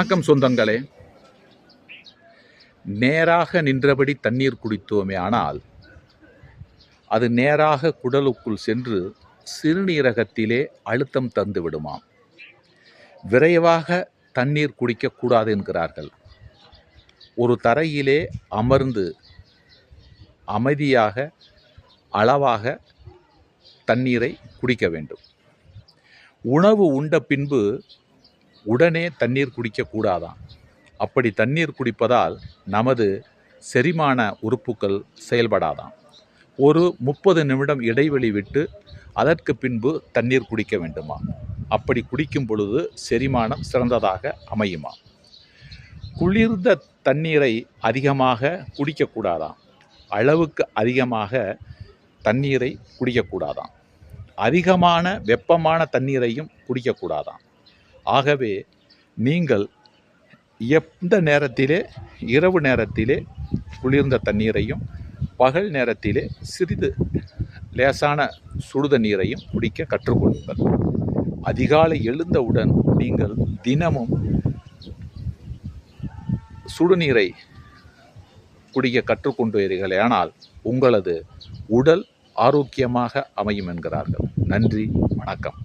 வணக்கம் சொந்தங்களே. நேராக நின்றபடி தண்ணீர் குடித்தோமே ஆனால் அது நேராக குடலுக்குள் சென்று சிறுநீரகத்திலே அழுத்தம் தந்து விடுமாம். விரைவாக தண்ணீர் குடிக்கக்கூடாது என்கிறார்கள். ஒரு தரையிலே அமர்ந்து அமைதியாக அளவாக தண்ணீரை குடிக்க வேண்டும். உணவு உண்ட பின்பு உடனே தண்ணீர் குடிக்கக்கூடாதாம். அப்படி தண்ணீர் குடிப்பதால் நமது செரிமான உறுப்புகள் செயல்படாதாம். ஒரு 30 நிமிடம் இடைவெளி விட்டு அதற்கு பின்பு தண்ணீர் குடிக்க வேண்டுமா. அப்படி குடிக்கும் பொழுது செரிமானம் சிறந்ததாக அமையுமா. குளிர்ந்த தண்ணீரை அதிகமாக குடிக்கக்கூடாதாம். அளவுக்கு அதிகமாக தண்ணீரை குடிக்கக்கூடாதாம். அதிகமான வெப்பமான தண்ணீரையும் குடிக்கக்கூடாதாம். ஆகவே நீங்கள் எந்த நேரத்திலே, இரவு நேரத்திலே குளிர்ந்த தண்ணீரையும் பகல் நேரத்திலே சிறிது லேசான சுடுதண்ணீரையும் குடிக்க கற்றுக்கொள்ளுங்கள். அதிகாலை எழுந்தவுடன் நீங்கள் தினமும் சுடுநீரை குடிக்க கற்றுக்கொண்டீர்களே ஆனால் உங்களது உடல் ஆரோக்கியமாக அமையும் என்கிறார்கள். நன்றி, வணக்கம்.